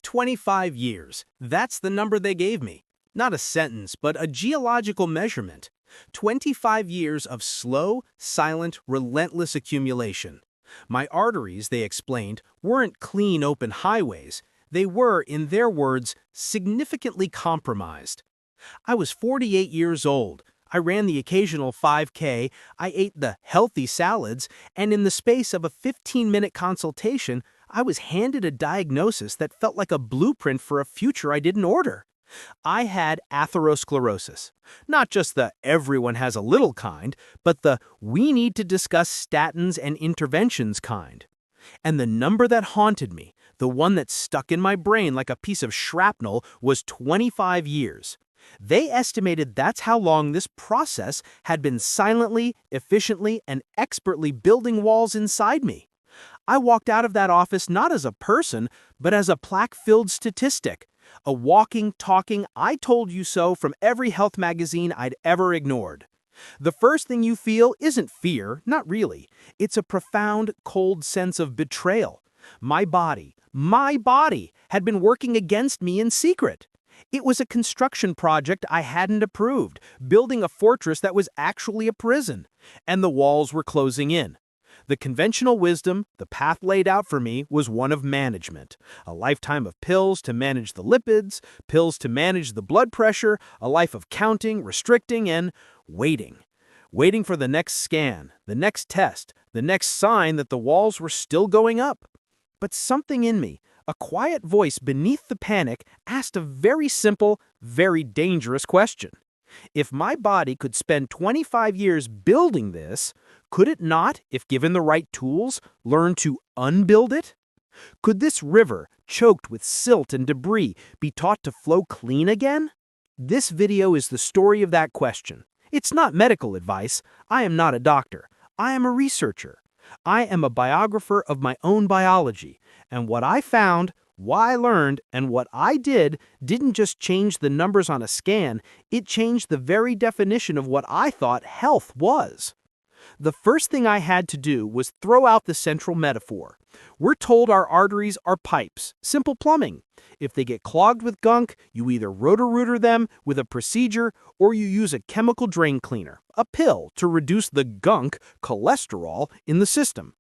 25 years. That's the number they gave me. Not a sentence, but a geological measurement. 25 years of slow, silent, relentless accumulation. My arteries, they explained, weren't clean open highways. They were, in their words, significantly compromised. I was 48 years old. I ran the occasional 5K, I ate the healthy salads, and in the space of a 15-minute consultation, I was handed a diagnosis that felt like a blueprint for a future I didn't order. I had atherosclerosis. Not just the everyone has a little kind, but the we need to discuss statins and interventions kind. And the number that haunted me, the one that stuck in my brain like a piece of shrapnel, was 25 years. They estimated that's how long this process had been silently, efficiently, and expertly building walls inside me. I walked out of that office not as a person, but as a plaque-filled statistic. A walking, talking, I told you so from every health magazine I'd ever ignored. The first thing you feel isn't fear, not really. It's a profound, cold sense of betrayal. My body had been working against me in secret. It was a construction project I hadn't approved, building a fortress that was actually a prison, and the walls were closing in. The conventional wisdom, the path laid out for me, was one of management. A lifetime of pills to manage the lipids, pills to manage the blood pressure, a life of counting, restricting, and waiting. Waiting for the next scan, the next test, the next sign that the walls were still going up. But something in me, a quiet voice beneath the panic, asked a very simple, very dangerous question. If my body could spend 25 years building this, could it not, if given the right tools, learn to unbuild it? Could this river, choked with silt and debris, be taught to flow clean again? This video is the story of that question. It's not medical advice. I am not a doctor. I am a researcher. I am a biographer of my own biology, and what I found, what I learned, and what I did didn't just change the numbers on a scan, it changed the very definition of what I thought health was. The first thing I had to do was throw out the central metaphor. We're told our arteries are pipes, simple plumbing. If they get clogged with gunk, you either roto-rooter them with a procedure or you use a chemical drain cleaner, a pill, to reduce the gunk, cholesterol, in the system.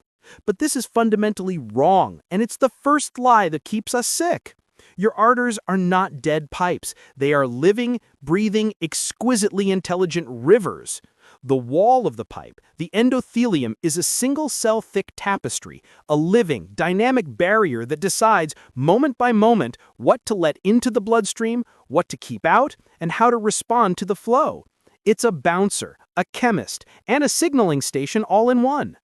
But this is fundamentally wrong, and it's the first lie that keeps us sick. Your arteries are not dead pipes. They are living, breathing, exquisitely intelligent rivers. The wall of the pipe, the endothelium, is a single-cell thick tapestry, a living, dynamic barrier that decides, moment by moment, what to let into the bloodstream, what to keep out, and how to respond to the flow. It's a bouncer, a chemist, and a signaling station all in one.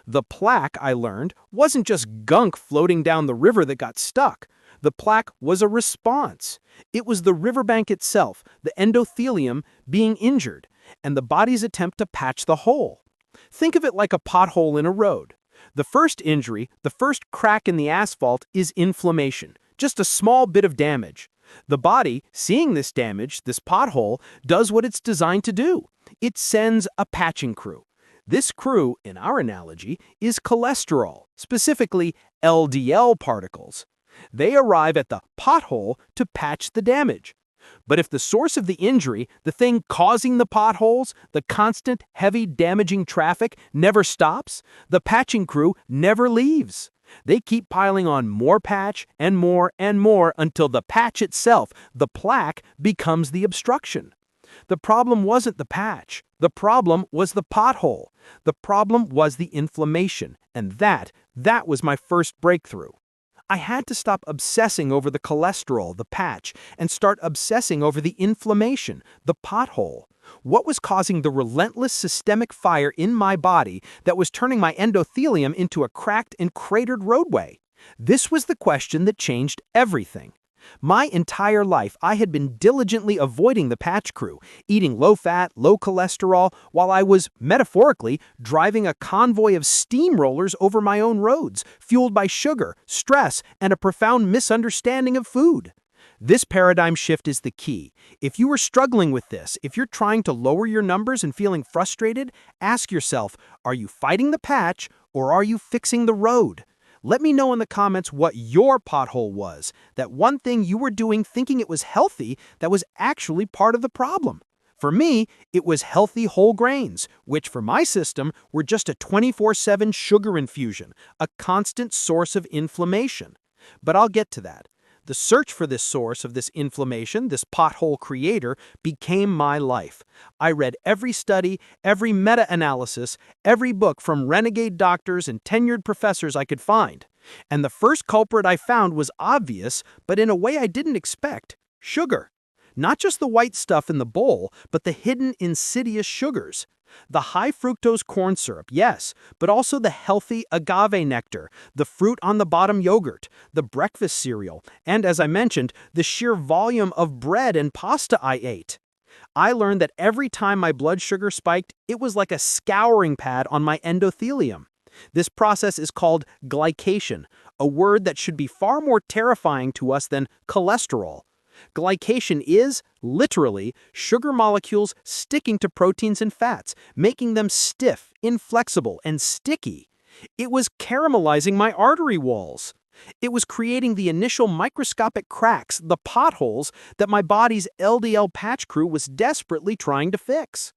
The plaque, I learned, wasn't just gunk floating down the river that got stuck. The plaque was a response. It was the riverbank itself, the endothelium, being injured, and the body's attempt to patch the hole. Think of it like a pothole in a road. The first injury, the first crack in the asphalt, is inflammation, just a small bit of damage. The body, seeing this damage, this pothole, does what it's designed to do. It sends a patching crew. This crew, in our analogy, is cholesterol, specifically LDL particles. They arrive at the pothole to patch the damage. But if the source of the injury, the thing causing the potholes, the constant, heavy, damaging traffic, never stops, the patching crew never leaves. They keep piling on more patch and more until the patch itself, the plaque, becomes the obstruction. The problem wasn't the patch. The problem was the pothole. The problem was the inflammation. And that was my first breakthrough. I had to stop obsessing over the cholesterol, the patch, and start obsessing over the inflammation, the pothole. What was causing the relentless systemic fire in my body that was turning my endothelium into a cracked and cratered roadway? This was the question that changed everything. My entire life, I had been diligently avoiding the patch crew, eating low-fat, low-cholesterol, while I was, metaphorically, driving a convoy of steamrollers over my own roads, fueled by sugar, stress, and a profound misunderstanding of food. This paradigm shift is the key. If you are struggling with this, if you're trying to lower your numbers and feeling frustrated, ask yourself, are you fighting the patch or are you fixing the road? Let me know in the comments what your pothole was, that one thing you were doing thinking it was healthy that was actually part of the problem. For me, it was healthy whole grains, which for my system were just a 24/7 sugar infusion, a constant source of inflammation. But I'll get to that. The search for this source of this inflammation, this pothole creator, became my life. I read every study, every meta-analysis, every book from renegade doctors and tenured professors I could find. And the first culprit I found was obvious, but in a way I didn't expect: sugar. Not just the white stuff in the bowl, but the hidden insidious sugars. The high fructose corn syrup, yes, but also the healthy agave nectar, the fruit on the bottom yogurt, the breakfast cereal, and as I mentioned, the sheer volume of bread and pasta I ate. I learned that every time my blood sugar spiked, it was like a scouring pad on my endothelium. This process is called glycation, a word that should be far more terrifying to us than cholesterol. Glycation is, literally, sugar molecules sticking to proteins and fats, making them stiff, inflexible, and sticky. It was caramelizing my artery walls. It was creating the initial microscopic cracks, the potholes, that my body's LDL patch crew was desperately trying to fix.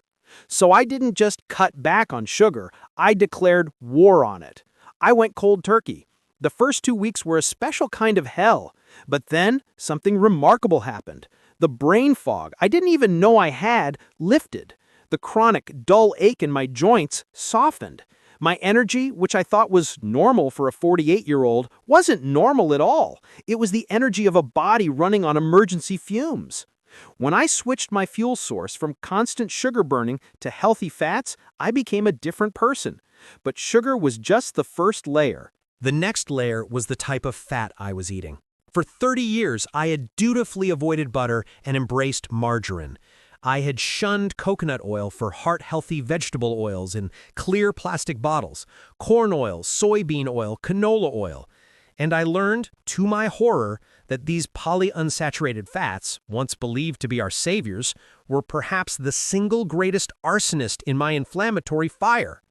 So I didn't just cut back on sugar, I declared war on it. I went cold turkey. The first 2 weeks were a special kind of hell. But then, something remarkable happened. The brain fog I didn't even know I had lifted. The chronic, dull ache in my joints softened. My energy, which I thought was normal for a 48-year-old, wasn't normal at all. It was the energy of a body running on emergency fumes. When I switched my fuel source from constant sugar burning to healthy fats, I became a different person. But sugar was just the first layer. The next layer was the type of fat I was eating. For 30 years, I had dutifully avoided butter and embraced margarine. I had shunned coconut oil for heart-healthy vegetable oils in clear plastic bottles, corn oil, soybean oil, canola oil. And I learned, to my horror, that these polyunsaturated fats, once believed to be our saviors, were perhaps the single greatest arsonist in my inflammatory fire.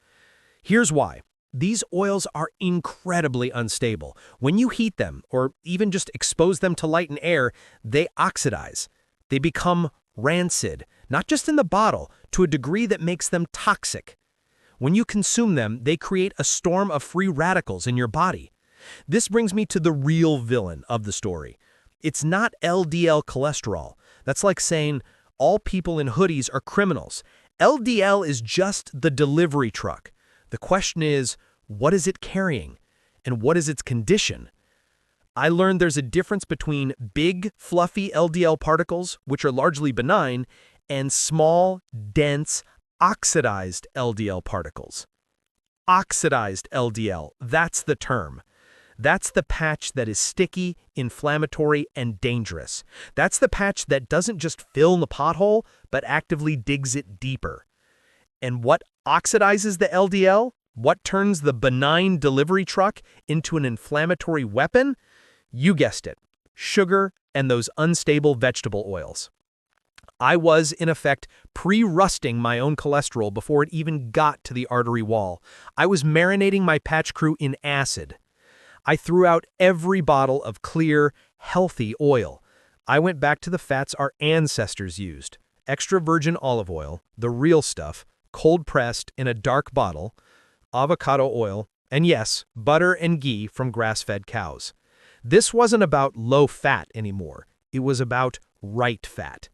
Here's why. These oils are incredibly unstable. When you heat them, or even just expose them to light and air, they oxidize. They become rancid, not just in the bottle, to a degree that makes them toxic. When you consume them, they create a storm of free radicals in your body. This brings me to the real villain of the story. It's not LDL cholesterol. That's like saying all people in hoodies are criminals. LDL is just the delivery truck. The question is, what is it carrying? And what is its condition? I learned there's a difference between big, fluffy LDL particles, which are largely benign, and small, dense, oxidized LDL particles. Oxidized LDL, that's the term. That's the patch that is sticky, inflammatory, and dangerous. That's the patch that doesn't just fill the pothole, but actively digs it deeper. And what oxidizes the LDL? What turns the benign delivery truck into an inflammatory weapon? You guessed it, sugar and those unstable vegetable oils. I was, in effect, pre-rusting my own cholesterol before it even got to the artery wall. I was marinating my patch crew in acid. I threw out every bottle of clear, healthy oil. I went back to the fats our ancestors used: extra virgin olive oil, the real stuff, cold-pressed in a dark bottle, avocado oil, and yes, butter and ghee from grass-fed cows. This wasn't about low fat anymore. It was about right fat.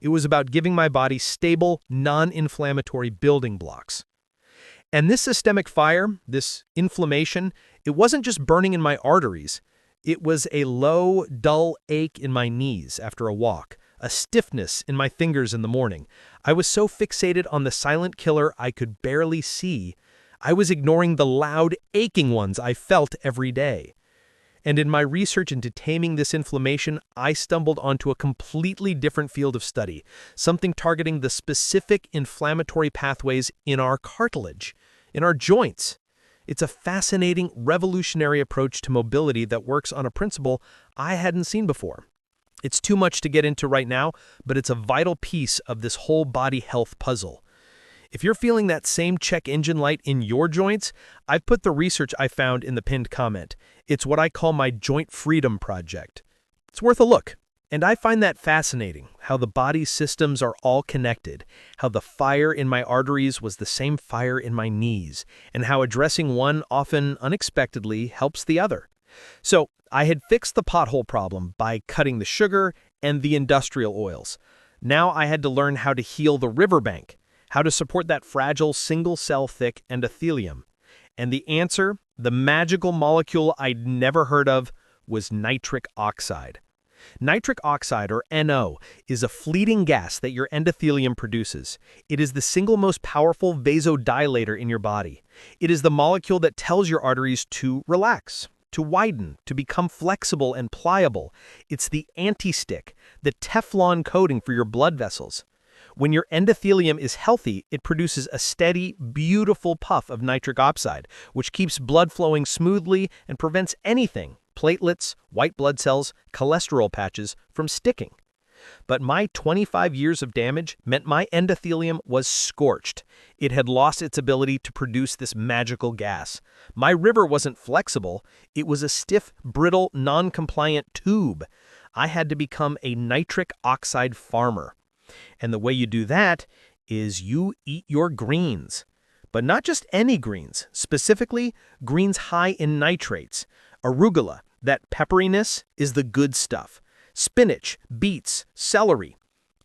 It was about giving my body stable, non-inflammatory building blocks. And this systemic fire, this inflammation, it wasn't just burning in my arteries. It was a low, dull ache in my knees after a walk, a stiffness in my fingers in the morning. I was so fixated on the silent killer I could barely see. I was ignoring the loud, aching ones I felt every day. And in my research into taming this inflammation, I stumbled onto a completely different field of study, something targeting the specific inflammatory pathways in our cartilage, in our joints. It's a fascinating, revolutionary approach to mobility that works on a principle I hadn't seen before. It's too much to get into right now, but it's a vital piece of this whole body health puzzle. If you're feeling that same check engine light in your joints, I've put the research I found in the pinned comment. It's what I call my Joint Freedom Project. It's worth a look. And I find that fascinating, how the body's systems are all connected, how the fire in my arteries was the same fire in my knees, and how addressing one often unexpectedly helps the other. So I had fixed the pothole problem by cutting the sugar and the industrial oils. Now I had to learn how to heal the riverbank, how to support that fragile single-cell thick endothelium. And the answer, the magical molecule I'd never heard of, was nitric oxide. Nitric oxide, or NO, is a fleeting gas that your endothelium produces. It is the single most powerful vasodilator in your body. It is the molecule that tells your arteries to relax, to widen, to become flexible and pliable. It's the anti-stick, the Teflon coating for your blood vessels. When your endothelium is healthy, it produces a steady, beautiful puff of nitric oxide, which keeps blood flowing smoothly and prevents anything, platelets, white blood cells, cholesterol patches, from sticking. But my 25 years of damage meant my endothelium was scorched. It had lost its ability to produce this magical gas. My river wasn't flexible. It was a stiff, brittle, non-compliant tube. I had to become a nitric oxide farmer. And the way you do that is you eat your greens. But not just any greens, specifically greens high in nitrates. Arugula, that pepperiness, is the good stuff. Spinach, beets, celery.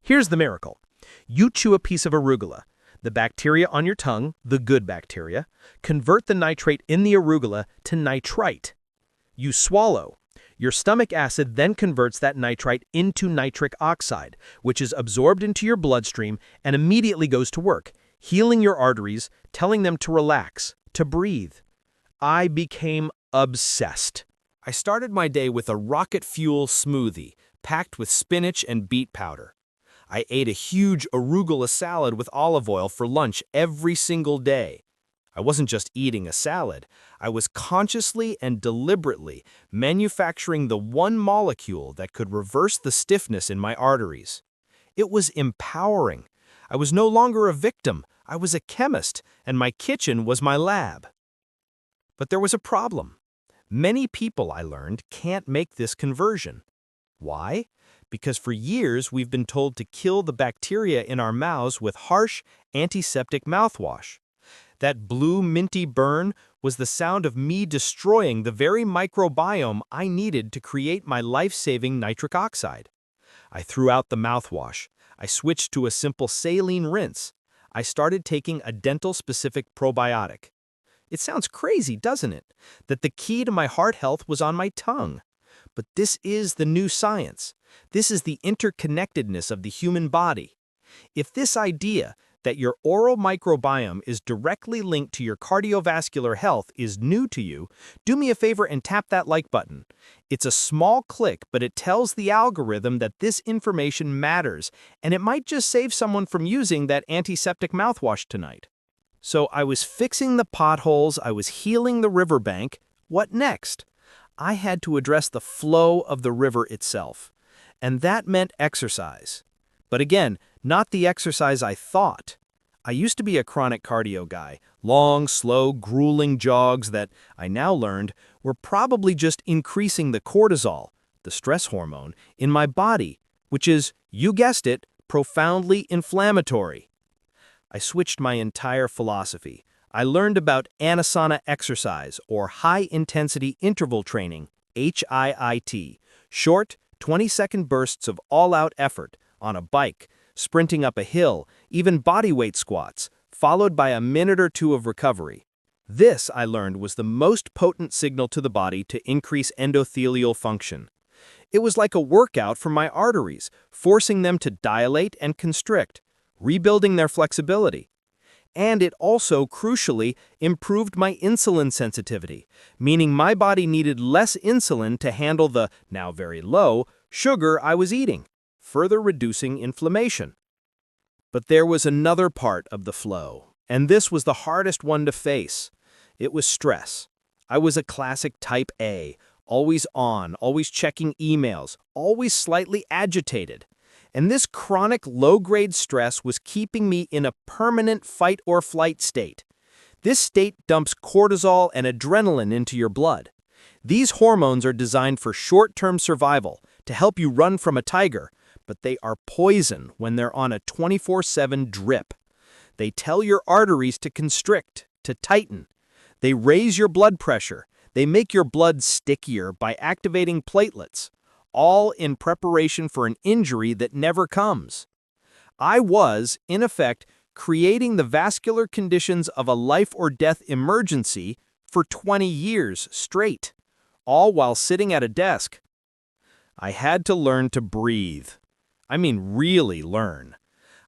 Here's the miracle. You chew a piece of arugula. The bacteria on your tongue, the good bacteria, convert the nitrate in the arugula to nitrite. You swallow. Your stomach acid then converts that nitrite into nitric oxide, which is absorbed into your bloodstream and immediately goes to work, healing your arteries, telling them to relax, to breathe. I became obsessed. I started my day with a rocket fuel smoothie, packed with spinach and beet powder. I ate a huge arugula salad with olive oil for lunch every single day. I wasn't just eating a salad. I was consciously and deliberately manufacturing the one molecule that could reverse the stiffness in my arteries. It was empowering. I was no longer a victim. I was a chemist, and my kitchen was my lab. But there was a problem. Many people, I learned, can't make this conversion. Why? Because for years we've been told to kill the bacteria in our mouths with harsh, antiseptic mouthwash. That blue minty burn was the sound of me destroying the very microbiome I needed to create my life-saving nitric oxide. I threw out the mouthwash. I switched to a simple saline rinse. I started taking a dental-specific probiotic. It sounds crazy, doesn't it? That the key to my heart health was on my tongue. But this is the new science. This is the interconnectedness of the human body. If this idea that your oral microbiome is directly linked to your cardiovascular health is new to you, do me a favor and tap that like button. It's a small click, but it tells the algorithm that this information matters, and it might just save someone from using that antiseptic mouthwash tonight. So I was fixing the potholes, I was healing the riverbank. What next? I had to address the flow of the river itself. And that meant exercise. But again, not the exercise I thought. I used to be a chronic cardio guy, long, slow, grueling jogs that, I now learned, were probably just increasing the cortisol, the stress hormone, in my body, which is, you guessed it, profoundly inflammatory. I switched my entire philosophy. I learned about anasana exercise, or high-intensity interval training, HIIT, short, 20-second bursts of all-out effort on a bike, sprinting up a hill, even bodyweight squats, followed by a minute or two of recovery. This, I learned, was the most potent signal to the body to increase endothelial function. It was like a workout for my arteries, forcing them to dilate and constrict, rebuilding their flexibility. And it also, crucially, improved my insulin sensitivity, meaning my body needed less insulin to handle the, now very low, sugar I was eating, further reducing inflammation. But there was another part of the flow, and this was the hardest one to face. It was stress. I was a classic type A, always on, always checking emails, always slightly agitated. And this chronic low-grade stress was keeping me in a permanent fight-or-flight state. This state dumps cortisol and adrenaline into your blood. These hormones are designed for short-term survival, to help you run from a tiger, but they are poison when they're on a 24/7 drip. They tell your arteries to constrict, to tighten. They raise your blood pressure. They make your blood stickier by activating platelets, all in preparation for an injury that never comes. I was, in effect, creating the vascular conditions of a life-or-death emergency for 20 years straight, all while sitting at a desk. I had to learn to breathe. I mean, really learn.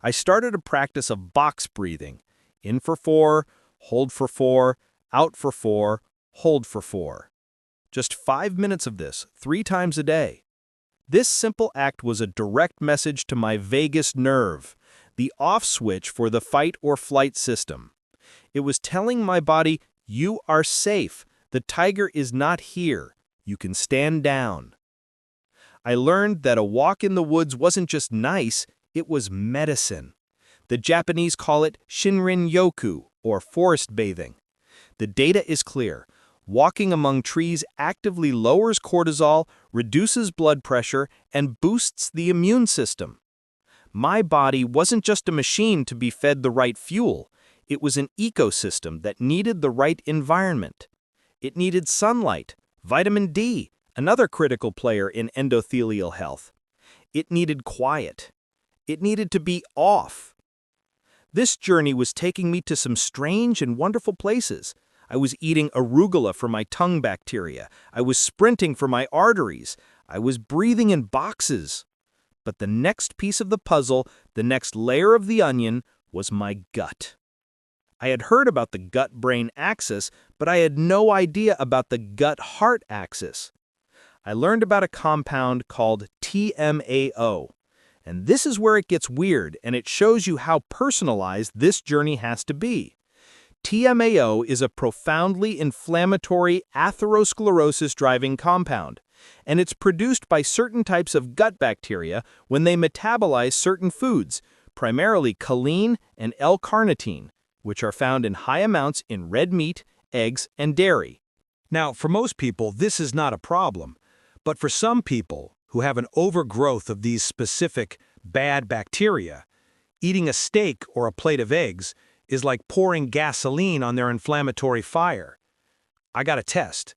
I started a practice of box breathing. In for 4, hold for 4, out for 4, hold for 4. Just 5 minutes of this, 3 times a day. This simple act was a direct message to my vagus nerve, the off switch for the fight-or-flight system. It was telling my body, you are safe. The tiger is not here. You can stand down. I learned that a walk in the woods wasn't just nice, it was medicine. The Japanese call it Shinrin-yoku, or forest bathing. The data is clear. Walking among trees actively lowers cortisol, reduces blood pressure, and boosts the immune system. My body wasn't just a machine to be fed the right fuel. It was an ecosystem that needed the right environment. It needed sunlight, vitamin D, another critical player in endothelial health. It needed quiet. It needed to be off. This journey was taking me to some strange and wonderful places. I was eating arugula for my tongue bacteria. I was sprinting for my arteries. I was breathing in boxes. But the next piece of the puzzle, the next layer of the onion, was my gut. I had heard about the gut-brain axis, but I had no idea about the gut-heart axis. I learned about a compound called TMAO. And this is where it gets weird, and it shows you how personalized this journey has to be. TMAO is a profoundly inflammatory atherosclerosis-driving compound, and it's produced by certain types of gut bacteria when they metabolize certain foods, primarily choline and L-carnitine, which are found in high amounts in red meat, eggs, and dairy. Now, for most people, this is not a problem. But for some people who have an overgrowth of these specific bad bacteria, eating a steak or a plate of eggs is like pouring gasoline on their inflammatory fire. I got a test,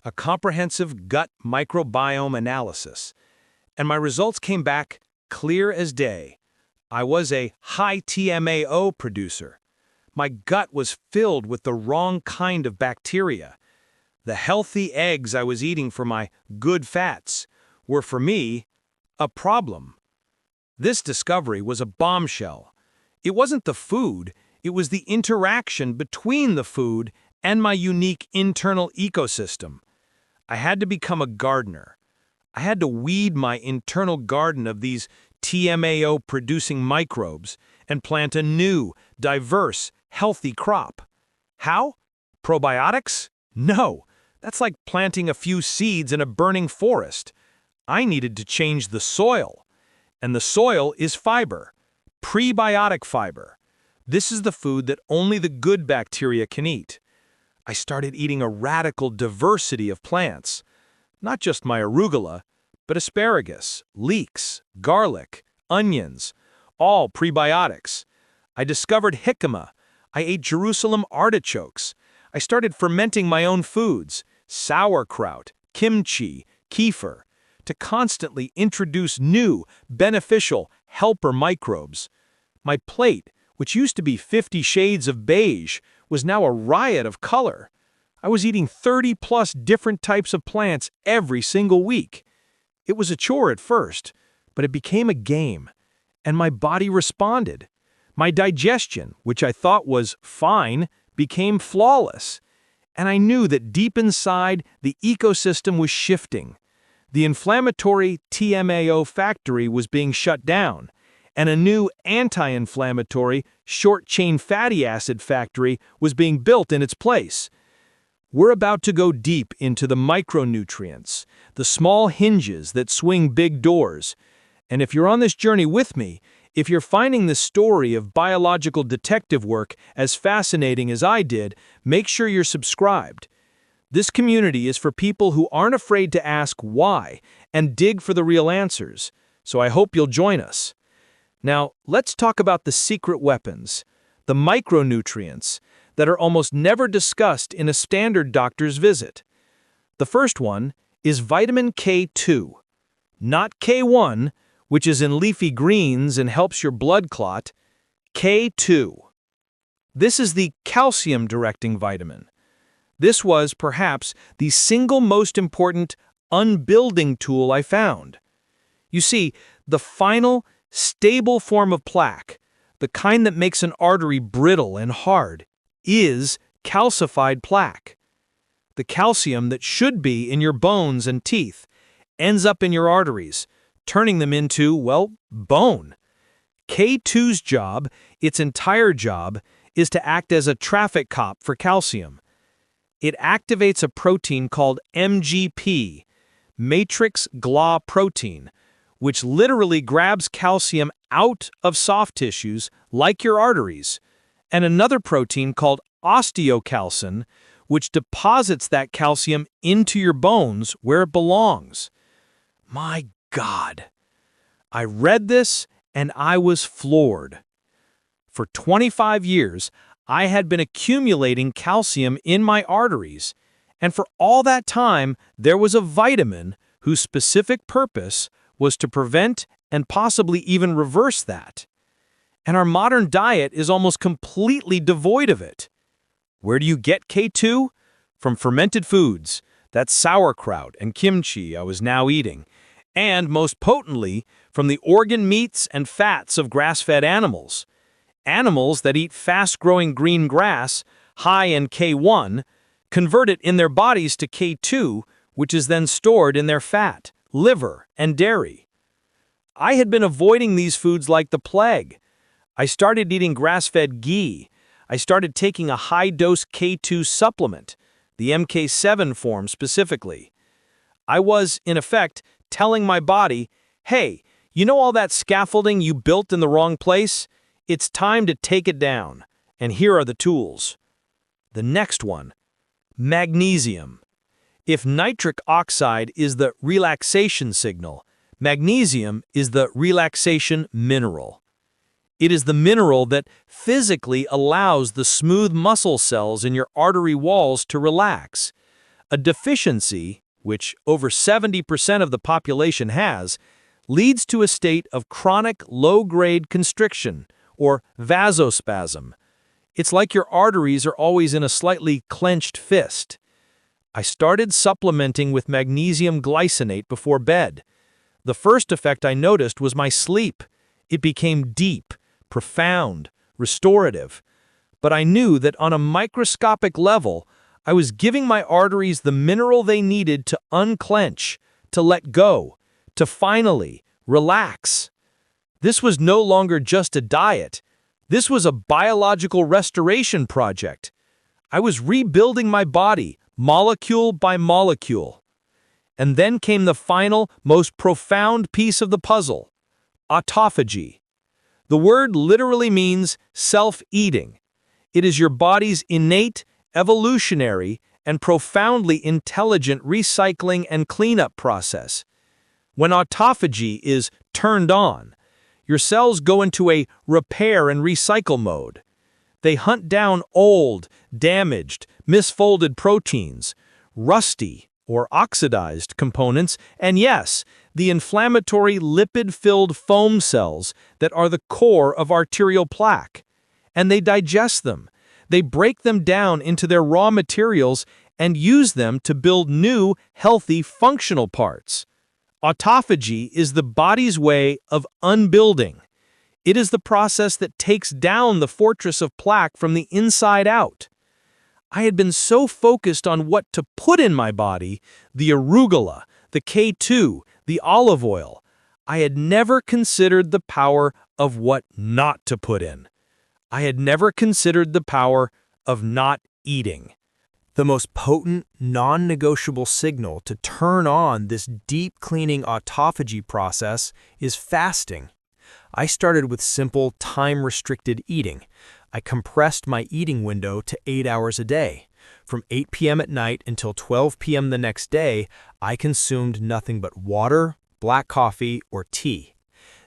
a comprehensive gut microbiome analysis, and my results came back clear as day. I was a high TMAO producer. My gut was filled with the wrong kind of bacteria. The healthy eggs I was eating for my good fats were, for me, a problem. This discovery was a bombshell. It wasn't the food, it was the interaction between the food and my unique internal ecosystem. I had to become a gardener. I had to weed my internal garden of these TMAO-producing microbes and plant a new, diverse, healthy crop. How? Probiotics? No. That's like planting a few seeds in a burning forest. I needed to change the soil. And the soil is fiber. Prebiotic fiber. This is the food that only the good bacteria can eat. I started eating a radical diversity of plants. Not just my arugula, but asparagus, leeks, garlic, onions, all prebiotics. I discovered jicama. I ate Jerusalem artichokes. I started fermenting my own foods, sauerkraut, kimchi, kefir, to constantly introduce new, beneficial helper microbes. My plate, which used to be 50 shades of beige, was now a riot of color. I was eating 30+ different types of plants every single week. It was a chore at first, but it became a game, and my body responded. My digestion, which I thought was fine, became flawless, and I knew that deep inside, the ecosystem was shifting. The inflammatory TMAO factory was being shut down, and a new anti-inflammatory short-chain fatty acid factory was being built in its place. We're about to go deep into the micronutrients, the small hinges that swing big doors, And if you're on this journey with me, if you're finding the story of biological detective work as fascinating as I did, make sure you're subscribed. This community is for people who aren't afraid to ask why and dig for the real answers, so I hope you'll join us. Now, let's talk about the secret weapons, the micronutrients that are almost never discussed in a standard doctor's visit. The first one is vitamin K2, not K1, which is in leafy greens and helps your blood clot, K2. This is the calcium-directing vitamin. This was, perhaps, the single most important unbuilding tool I found. You see, the final, stable form of plaque, the kind that makes an artery brittle and hard, is calcified plaque. The calcium that should be in your bones and teeth ends up in your arteries, turning them into, well, bone. K2's job, its entire job, is to act as a traffic cop for calcium. It activates a protein called MGP, matrix GLA protein, which literally grabs calcium out of soft tissues like your arteries, and another protein called osteocalcin, which deposits that calcium into your bones where it belongs. My God. I read this and I was floored. For 25 years, I had been accumulating calcium in my arteries, and for all that time, there was a vitamin whose specific purpose was to prevent and possibly even reverse that. And our modern diet is almost completely devoid of it. Where do you get K2? From fermented foods, that sauerkraut and kimchi I was now eating, and most potently, from the organ meats and fats of grass-fed animals. Animals that eat fast-growing green grass, high in K1, convert it in their bodies to K2, which is then stored in their fat, liver, and dairy. I had been avoiding these foods like the plague. I started eating grass-fed ghee. I started taking a high-dose K2 supplement, the MK7 form specifically. I was, in effect, telling my body, hey, you know all that scaffolding you built in the wrong place? It's time to take it down, and here are the tools. The next one, magnesium. If nitric oxide is the relaxation signal, magnesium is the relaxation mineral. It is the mineral that physically allows the smooth muscle cells in your artery walls to relax. A deficiency, which over 70% of the population has, leads to a state of chronic low-grade constriction, or vasospasm. It's like your arteries are always in a slightly clenched fist. I started supplementing with magnesium glycinate before bed. The first effect I noticed was my sleep. It became deep, profound, restorative. But I knew that on a microscopic level, I was giving my arteries the mineral they needed to unclench, to let go, to finally relax. This was no longer just a diet. This was a biological restoration project. I was rebuilding my body, molecule by molecule. And then came the final, most profound piece of the puzzle, autophagy. The word literally means self-eating. It is your body's innate, evolutionary, and profoundly intelligent recycling and cleanup process. When autophagy is turned on, your cells go into a repair and recycle mode. They hunt down old, damaged, misfolded proteins, rusty or oxidized components, and yes, the inflammatory lipid-filled foam cells that are the core of arterial plaque. And they digest them. They break them down into their raw materials and use them to build new, healthy, functional parts. Autophagy is the body's way of unbuilding. It is the process that takes down the fortress of plaque from the inside out. I had been so focused on what to put in my body, the arugula, the K2, the olive oil, I had never considered the power of what not to put in. I had never considered the power of not eating. The most potent, non-negotiable signal to turn on this deep-cleaning autophagy process is fasting. I started with simple, time-restricted eating. I compressed my eating window to 8 hours a day. From 8 p.m. at night until 12 p.m. the next day, I consumed nothing but water, black coffee, or tea.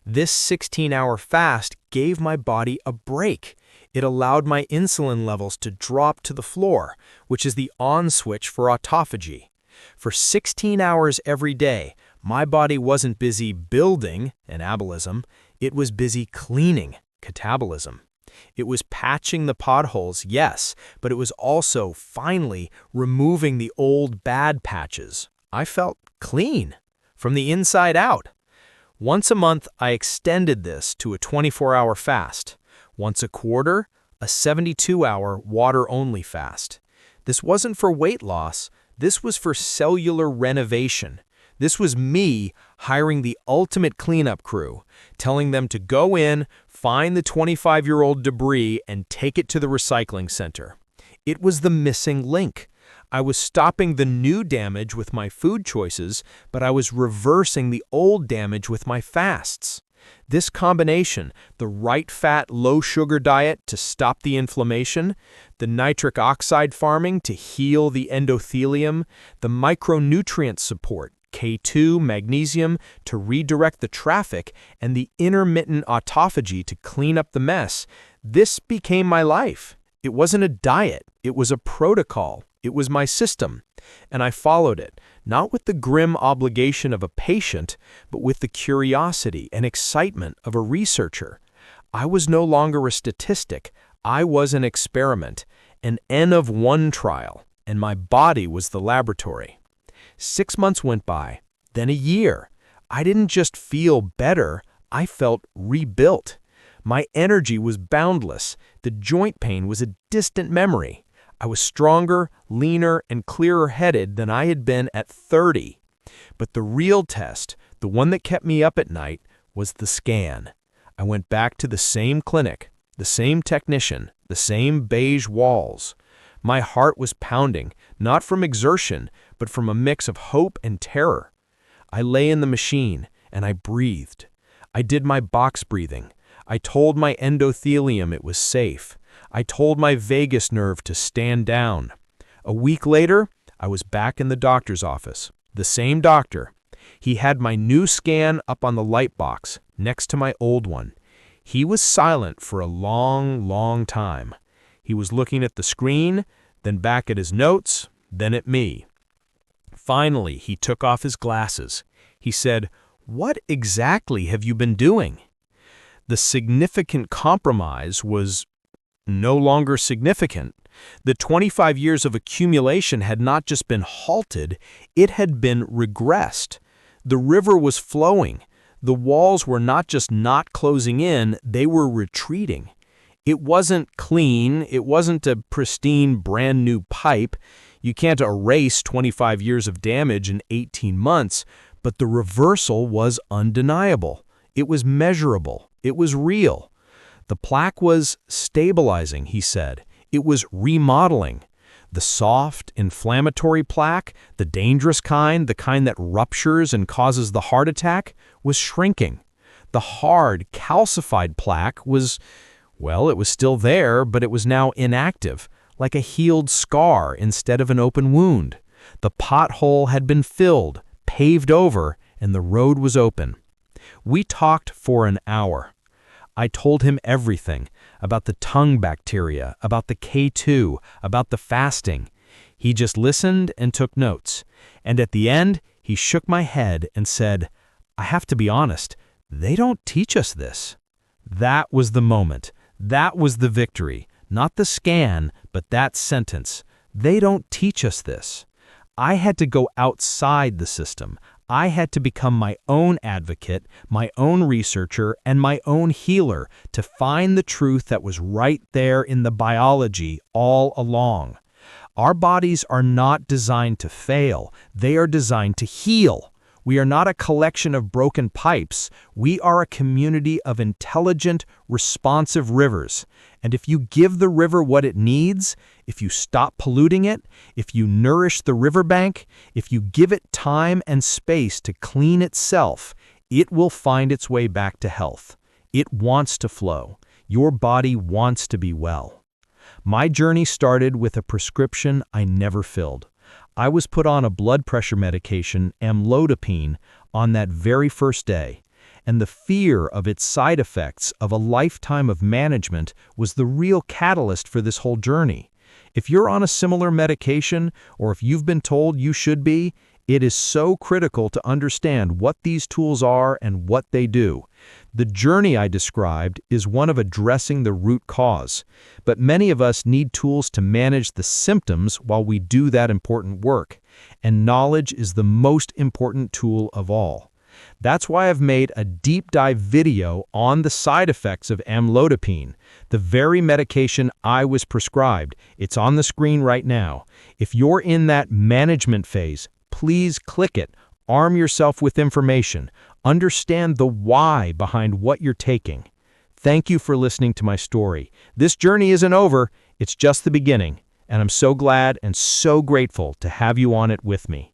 This 16-hour fast gave my body a break. It allowed my insulin levels to drop to the floor, which is the on switch for autophagy. For 16 hours every day, my body wasn't busy building, anabolism, it was busy cleaning, catabolism. It was patching the potholes, yes, but it was also, finally, removing the old bad patches. I felt clean, from the inside out. Once a month, I extended this to a 24-hour fast. Once a quarter, a 72-hour water-only fast. This wasn't for weight loss, this was for cellular renovation. This was me hiring the ultimate cleanup crew, telling them to go in, find the 25-year-old debris, and take it to the recycling center. It was the missing link. I was stopping the new damage with my food choices, but I was reversing the old damage with my fasts. This combination, the right fat, low sugar diet to stop the inflammation, the nitric oxide farming to heal the endothelium, the micronutrient support, K2, magnesium, to redirect the traffic, and the intermittent autophagy to clean up the mess, this became my life. It wasn't a diet, it was a protocol. It was my system, and I followed it, not with the grim obligation of a patient, but with the curiosity and excitement of a researcher. I was no longer a statistic. I was an experiment, an N of 1 trial, and my body was the laboratory. 6 months went by, then a year. I didn't just feel better, I felt rebuilt. My energy was boundless. The joint pain was a distant memory. I was stronger, leaner, and clearer-headed than I had been at 30. But the real test, the one that kept me up at night, was the scan. I went back to the same clinic, the same technician, the same beige walls. My heart was pounding, not from exertion, but from a mix of hope and terror. I lay in the machine, and I breathed. I did my box breathing. I told my endothelium it was safe. I told my vagus nerve to stand down. A week later, I was back in the doctor's office. The same doctor. He had my new scan up on the light box, next to my old one. He was silent for a long, long time. He was looking at the screen, then back at his notes, then at me. Finally, he took off his glasses. He said, "What exactly have you been doing?" The significant compromise was no longer significant. The 25 years of accumulation had not just been halted, it had been regressed. The river was flowing. The walls were not just not closing in, they were retreating. It wasn't clean, it wasn't a pristine brand new pipe. You can't erase 25 years of damage in 18 months, but the reversal was undeniable. It was measurable. It was real. The plaque was stabilizing, he said. It was remodeling. The soft, inflammatory plaque, the dangerous kind, the kind that ruptures and causes the heart attack, was shrinking. The hard, calcified plaque was, well, it was still there, but it was now inactive, like a healed scar instead of an open wound. The pothole had been filled, paved over, and the road was open. We talked for an hour. I told him everything about the tongue bacteria, about the K2, about the fasting. He just listened and took notes. And at the end, he shook my head and said, "I have to be honest, they don't teach us this." That was the moment. That was the victory. Not the scan, but that sentence. They don't teach us this. I had to go outside the system. I had to become my own advocate, my own researcher, and my own healer to find the truth that was right there in the biology all along. Our bodies are not designed to fail. They are designed to heal. We are not a collection of broken pipes. We are a community of intelligent, responsive rivers. And if you give the river what it needs, if you stop polluting it, if you nourish the riverbank, if you give it time and space to clean itself, it will find its way back to health. It wants to flow. Your body wants to be well. My journey started with a prescription I never filled. I was put on a blood pressure medication, amlodipine, on that very first day, and the fear of its side effects of a lifetime of management was the real catalyst for this whole journey. If you're on a similar medication, or if you've been told you should be, it is so critical to understand what these tools are and what they do. The journey I described is one of addressing the root cause, but many of us need tools to manage the symptoms while we do that important work, and knowledge is the most important tool of all. That's why I've made a deep dive video on the side effects of amlodipine, the very medication I was prescribed. It's on the screen right now. If you're in that management phase, please click it. Arm yourself with information. Understand the why behind what you're taking. Thank you for listening to my story. This journey isn't over, it's just the beginning, and I'm so glad and so grateful to have you on it with me.